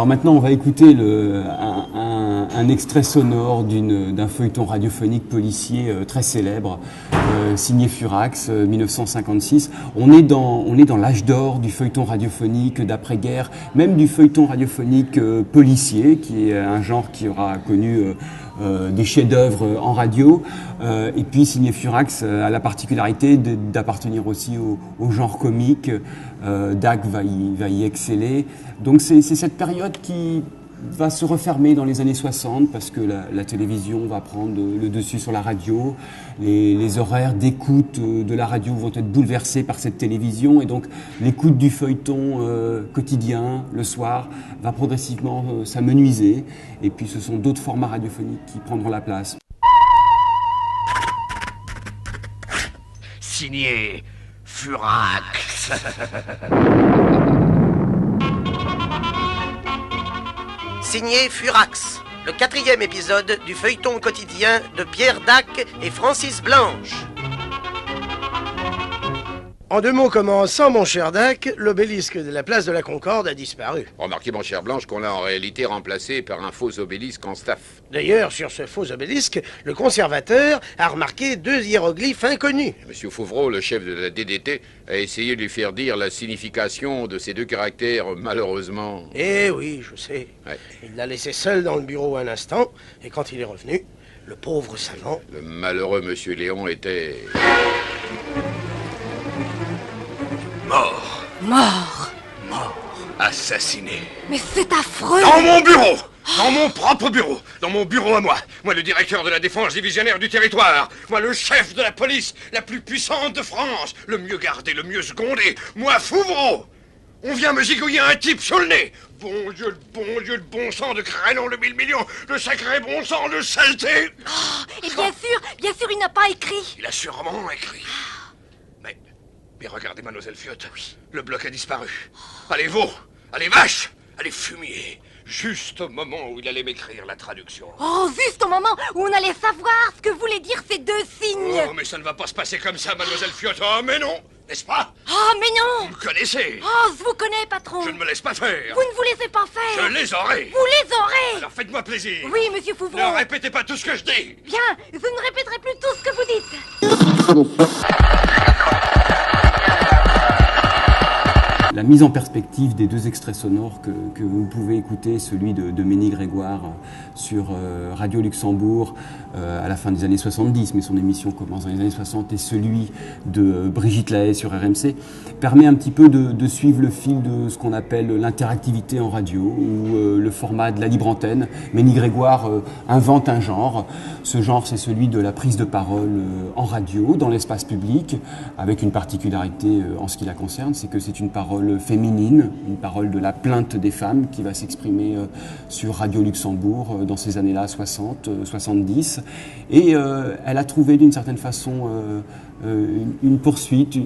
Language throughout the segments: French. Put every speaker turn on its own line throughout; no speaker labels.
maintenant, on va écouter un extrait sonore d'un feuilleton radiophonique policier très célèbre, signé Furax, 1956. On est dans l'âge d'or du feuilleton radiophonique d'après-guerre, même du feuilleton radiophonique policier, qui est un genre qui aura connu des chefs-d'œuvre en radio. Et puis, signé Furax a la particularité d'appartenir aussi au genre comique. Dac va y exceller. Donc c'est cette période qui va se refermer dans les années 60 parce que la télévision va prendre le dessus sur la radio. Les horaires d'écoute de la radio vont être bouleversés par cette télévision et donc l'écoute du feuilleton quotidien le soir va progressivement s'amenuiser et puis ce sont d'autres formats radiophoniques qui prendront la place.
Signé Furax.
Signé Furax, le 4e épisode du feuilleton quotidien de Pierre Dac et Francis Blanche. En deux mots commençant, mon cher Dac, l'obélisque de la place de la Concorde a disparu.
Remarquez, mon cher Blanche, qu'on l'a en réalité remplacé par un faux obélisque en staff.
D'ailleurs, sur ce faux obélisque, le conservateur a remarqué 2 hiéroglyphes inconnus.
Monsieur Fouvreau, le chef de la DDT, a essayé de lui faire dire la signification de ces 2 caractères, malheureusement...
Eh oui, je sais.
Ouais.
Il l'a laissé seul dans le bureau un instant, et quand il est revenu, le pauvre savant...
Le malheureux monsieur Léon était...
Mort.
Mort.
Mort. Assassiné.
Mais c'est affreux.
Dans mon bureau. Dans mon propre bureau. Dans mon bureau à moi. Moi, le directeur de la défense divisionnaire du territoire. Moi, le chef de la police la plus puissante de France. Le mieux gardé, le mieux secondé. Moi, Fouvreau. On vient me zigouiller un type sur le nez. Bon Dieu, le bon sang de Crénon, le 1000 millions. Le sacré bon sang, le saleté.
Oh, et bien sûr, il n'a pas écrit.
Il a sûrement écrit. Mais regardez, mademoiselle Fiotte, le bloc a disparu. Allez, veaux, allez, vaches, allez, fumier. Juste au moment où il allait m'écrire la traduction.
Oh, juste au moment où on allait savoir ce que voulaient dire ces 2 signes.
Oh, mais ça ne va pas se passer comme ça, mademoiselle Fiotte. Oh, mais non, n'est-ce pas?
Oh, mais non.
Vous me connaissez.
Oh, je vous connais, patron.
Je ne me laisse pas faire.
Vous ne vous laissez pas faire.
Je les aurai.
Vous les aurez.
Alors faites-moi plaisir.
Oui, monsieur Fouvreau.
Ne répétez pas tout ce que je dis.
Bien, je ne répéterai plus tout ce que vous dites.
La mise en perspective des 2 extraits sonores que vous pouvez écouter, celui de Ménie Grégoire sur Radio Luxembourg à la fin des années 70, mais son émission commence dans les années 60, et celui de Brigitte Lahaie sur RMC, permet un petit peu de suivre le fil de ce qu'on appelle l'interactivité en radio, ou le format de la libre antenne. Ménie Grégoire invente un genre. Ce genre, c'est celui de la prise de parole en radio, dans l'espace public, avec une particularité en ce qui la concerne, c'est que c'est une parole féminine, une parole de la plainte des femmes qui va s'exprimer sur Radio Luxembourg dans ces années-là 60, 70. Et elle a trouvé d'une certaine façon une poursuite,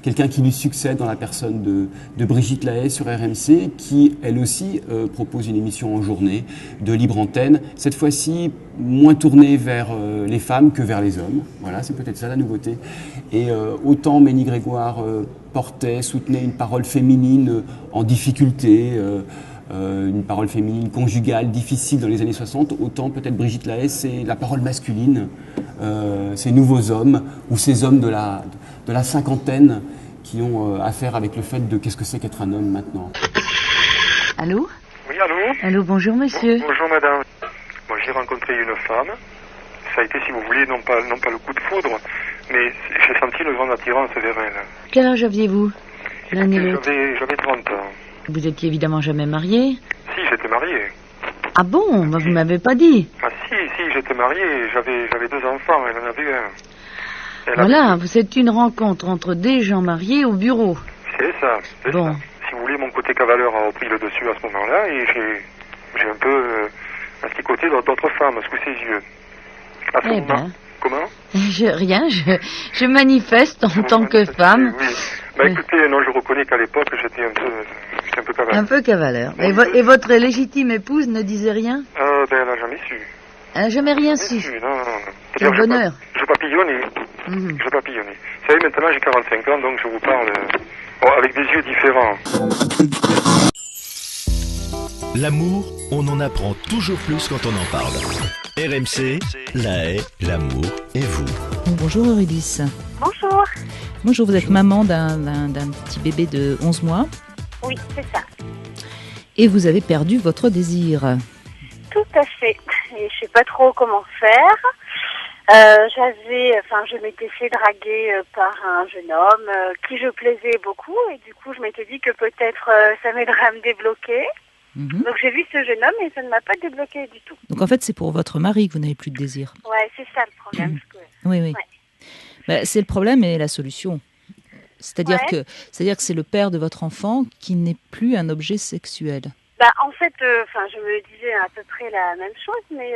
quelqu'un qui lui succède dans la personne de Brigitte Lahaie sur RMC, qui elle aussi propose une émission en journée de libre antenne, cette fois-ci moins tournée vers les femmes que vers les hommes. Voilà, c'est peut-être ça la nouveauté. Et autant Ménie Grégoire soutenait une parole féminine en difficulté, une parole féminine conjugale difficile dans les années 60, autant peut-être Brigitte Lahaie, c'est la parole masculine, ces nouveaux hommes, ou ces hommes de la cinquantaine qui ont affaire avec le fait de qu'est-ce que c'est qu'être un homme maintenant.
Allô?
Oui, allô?
Allô, bonjour monsieur.
Bonjour madame. Moi j'ai rencontré une femme. Ça a été, si vous voulez, non pas le coup de foudre, mais j'ai senti une grande attirance vers elle.
Quel âge aviez-vous? L'un et l'autre.
J'avais 30 ans.
Vous étiez évidemment jamais marié?
Si, j'étais marié.
Ah bon? Bah, vous m'avez pas dit.
Ah si, j'étais marié. J'avais 2 enfants, elle en avait un.
Voilà, c'est une rencontre entre des gens mariés au bureau.
C'est ça.
Bon.
Ça. Si vous voulez, mon côté cavaleur a repris le dessus à ce moment-là, et j'ai un peu asticoté d'autres femmes sous ses yeux. À ce moment.
Ben.
Comment?
Rien, je manifeste en tant que femme.
Oui. Bah écoutez, non, je reconnais qu'à l'époque, j'étais un peu cavaleur.
Un peu cavaleur. Et votre légitime épouse ne disait rien?
Ben elle n'a jamais su.
Elle n'a jamais rien su.
Non.
Quel bonheur.
Je papillonnais. Je papillonnais. Vous savez, maintenant j'ai 45 ans, donc je vous parle avec des yeux différents.
L'amour, on en apprend toujours plus quand on en parle. RMC, la haie, l'amour et vous.
Bonjour Eurydice.
Bonjour.
Bonjour, vous êtes maman d'un petit bébé de 11 mois.
Oui, c'est ça.
Et vous avez perdu votre désir.
Tout à fait. Et je sais pas trop comment faire. Je m'étais fait draguer par un jeune homme qui je plaisais beaucoup. Et du coup, je m'étais dit que peut-être ça m'aiderait à me débloquer. Donc j'ai vu ce jeune homme et ça ne m'a pas débloqué du tout.
Donc en fait, c'est pour votre mari que vous n'avez plus de désir.
Ouais, c'est ça le problème.
Oui.
Ouais.
C'est le problème et la solution. C'est-à-dire que c'est le père de votre enfant qui n'est plus un objet sexuel.
En fait, je me disais à peu près la même chose, mais